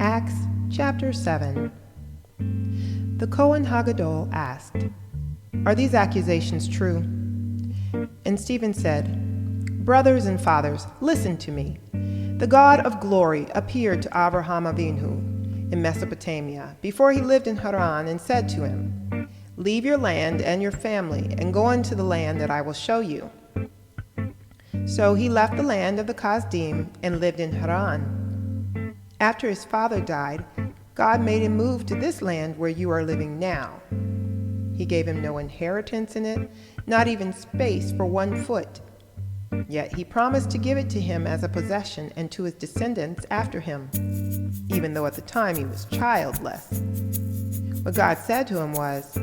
Acts chapter 7. The Kohen Hagadol asked, "Are these accusations true?" And Stephen said, "Brothers and fathers, listen to me. The God of glory appeared to Abraham Avinu in Mesopotamia before he lived in Haran and said to him, 'Leave your land and your family and go into the land that I will show you.' So he left the land of the Kasdim and lived in Haran. After his father died, God made him move to this land where you are living now. He gave him no inheritance in it, not even space for 1 foot. Yet he promised to give it to him as a possession and to his descendants after him, even though at the time he was childless. What God said to him was,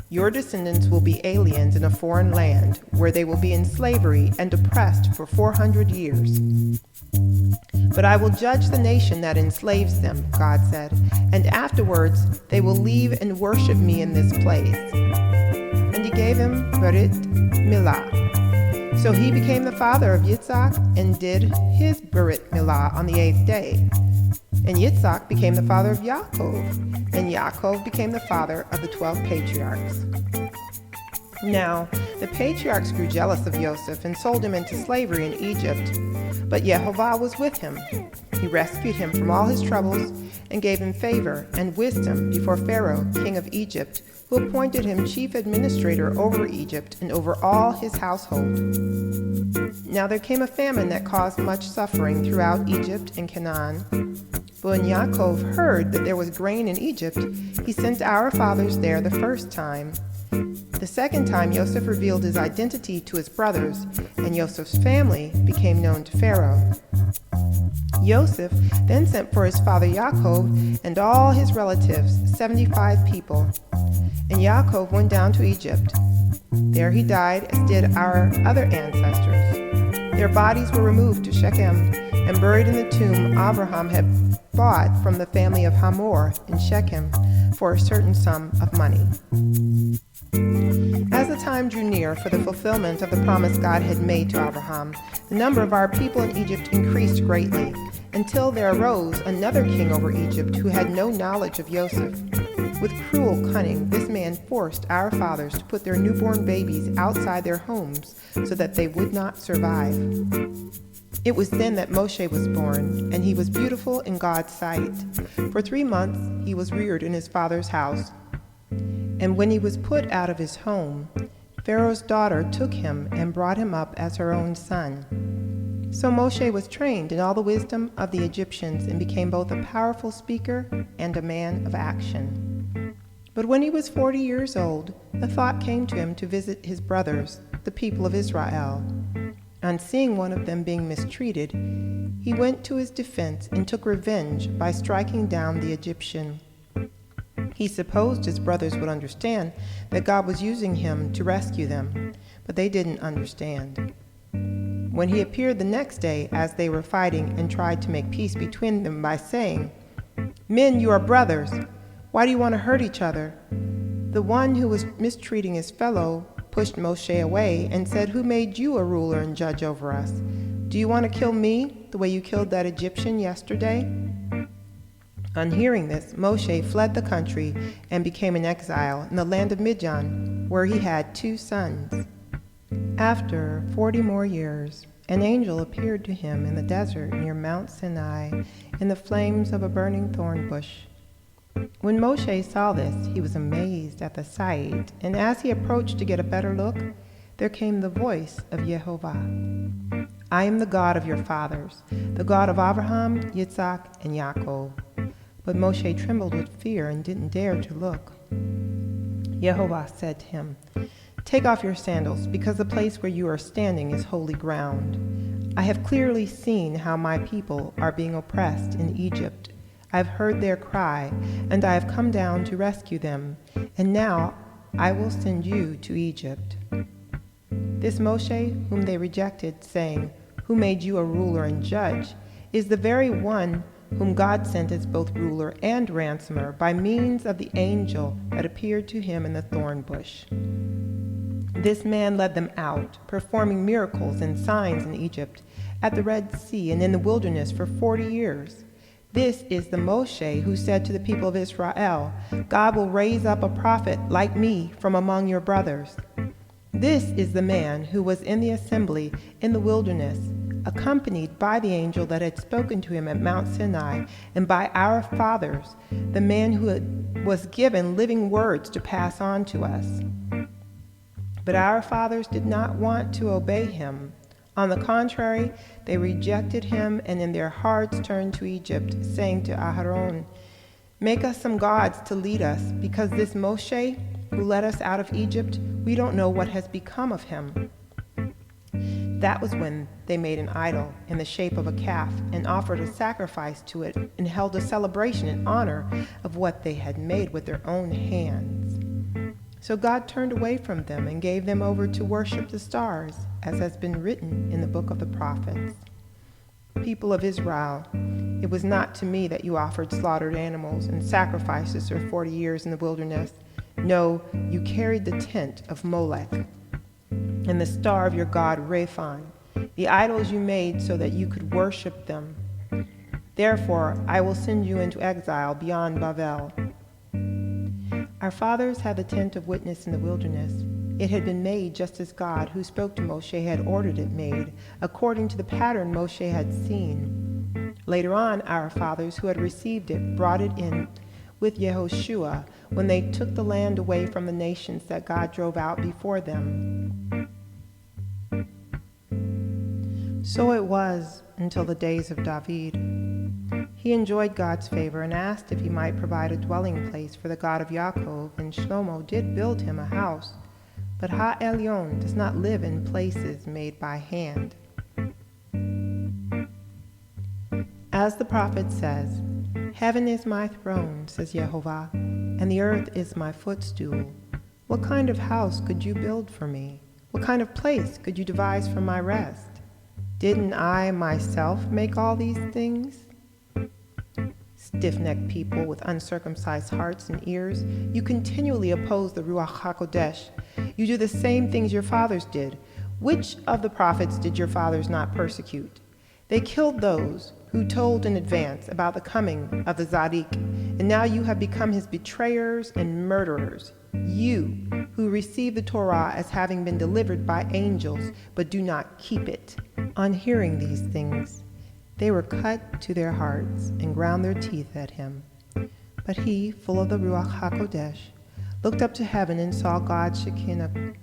'Your descendants will be aliens in a foreign land where they will be in slavery and oppressed for 400 years. But I will judge the nation that enslaves them,' God said, 'and afterwards they will leave and worship me in this place.' And he gave him Brit Milah. So he became the father of Yitzhak and did his Brit Milah on the 8th day. And Yitzhak became the father of Yaakov, and Yaakov became the father of the 12 patriarchs. Now, the patriarchs grew jealous of Joseph and sold him into slavery in Egypt. But Yehovah was with him. He rescued him from all his troubles and gave him favor and wisdom before Pharaoh, king of Egypt, who appointed him chief administrator over Egypt and over all his household. Now there came a famine that caused much suffering throughout Egypt and Canaan. But when Yaakov heard that there was grain in Egypt, he sent our fathers there the first time. The second time Joseph revealed his identity to his brothers, and Joseph's family became known to Pharaoh. Joseph then sent for his father Yaakov and all his relatives, 75 people. And Yaakov went down to Egypt. There he died, as did our other ancestors. Their bodies were removed to Shechem and buried in the tomb Abraham had bought from the family of Hamor in Shechem for a certain sum of money. As the time drew near for the fulfillment of the promise God had made to Abraham, the number of our people in Egypt increased greatly, until there arose another king over Egypt who had no knowledge of Joseph. With cruel cunning, this man forced our fathers to put their newborn babies outside their homes so that they would not survive. It was then that Moshe was born, and he was beautiful in God's sight. For 3 months he was reared in his father's house. And when he was put out of his home, Pharaoh's daughter took him and brought him up as her own son. So Moshe was trained in all the wisdom of the Egyptians and became both a powerful speaker and a man of action. But when he was 40 years old, the thought came to him to visit his brothers, the people of Israel. On seeing one of them being mistreated, he went to his defense and took revenge by striking down the Egyptian. He supposed his brothers would understand that God was using him to rescue them, but they didn't understand. When he appeared the next day as they were fighting and tried to make peace between them by saying, "Men, you are brothers. Why do you want to hurt each other?" The one who was mistreating his fellow pushed Moshe away and said, "Who made you a ruler and judge over us? Do you want to kill me the way you killed that Egyptian yesterday?" On hearing this, Moshe fled the country and became an exile in the land of Midian, where he had 2 sons. After 40 more years, an angel appeared to him in the desert near Mount Sinai in the flames of a burning thorn bush. When Moshe saw this, he was amazed at the sight, and as he approached to get a better look, there came the voice of Yehovah. "I am the God of your fathers, the God of Abraham, Yitzhak, and Yaakov." But Moshe trembled with fear and didn't dare to look. Yehovah said to him, "Take off your sandals, because the place where you are standing is holy ground. I have clearly seen how my people are being oppressed in Egypt. I have heard their cry, and I have come down to rescue them, and now I will send you to Egypt." This Moshe, whom they rejected, saying, "Who made you a ruler and judge?" is the very one whom God sent as both ruler and ransomer by means of the angel that appeared to him in the thorn bush. This man led them out, performing miracles and signs in Egypt, at the Red Sea, and in the wilderness for 40 years. This is the Moshe who said to the people of Israel, God will raise up a prophet like me from among your brothers. This is the man who was in the assembly in the wilderness, accompanied by the angel that had spoken to him at Mount Sinai, and by our fathers, the man who was given living words to pass on to us. But our fathers did not want to obey him. On the contrary, they rejected him and in their hearts turned to Egypt, saying to Aharon, Make us some gods to lead us, because this Moshe, who led us out of Egypt, we don't know what has become of him. That was when they made an idol in the shape of a calf and offered a sacrifice to it and held a celebration in honor of what they had made with their own hands. So God turned away from them and gave them over to worship the stars, as has been written in the book of the prophets. People of Israel, it was not to me that you offered slaughtered animals and sacrifices for 40 years in the wilderness. No, you carried the tent of Molech and the star of your god Rephan, the idols you made so that you could worship them. Therefore, I will send you into exile beyond Babel. Our fathers had the tent of witness in the wilderness. It had been made just as God, who spoke to Moshe, had ordered it made, according to the pattern Moshe had seen. Later on, our fathers who had received it brought it in with Yehoshua when they took the land away from the nations that God drove out before them. So it was until the days of David. He enjoyed God's favor and asked if he might provide a dwelling place for the God of Yaakov, and Shlomo did build him a house. But Ha-Elyon does not live in places made by hand. As the prophet says, Heaven is my throne, says Yehovah, and the earth is my footstool. What kind of house could you build for me? What kind of place could you devise for my rest? Didn't I myself make all these things? Stiff-necked people with uncircumcised hearts and ears, you continually oppose the Ruach HaKodesh. You do the same things your fathers did. Which of the prophets did your fathers not persecute? They killed those who told in advance about the coming of the Tzaddik, and now you have become his betrayers and murderers. You, who receive the Torah as having been delivered by angels, but do not keep it. On hearing these things, they were cut to their hearts and ground their teeth at him. But he, full of the Ruach HaKodesh, looked up to heaven and saw God's Shekinah,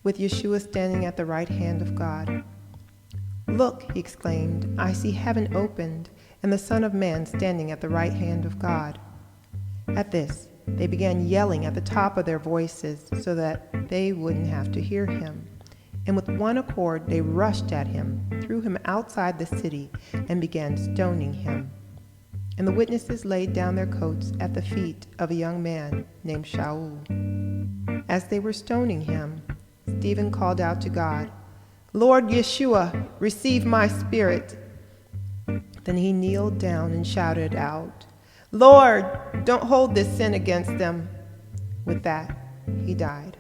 with Yeshua standing at the right hand of God. Look, he exclaimed, I see heaven opened, and the Son of Man standing at the right hand of God. At this, they began yelling at the top of their voices so that they wouldn't have to hear him. And with one accord they rushed at him, threw him outside the city, and began stoning him. And the witnesses laid down their coats at the feet of a young man named Shaul. As they were stoning him, Stephen called out to God, Lord Yeshua, receive my spirit. Then he kneeled down and shouted out, Lord, don't hold this sin against them. With that, he died.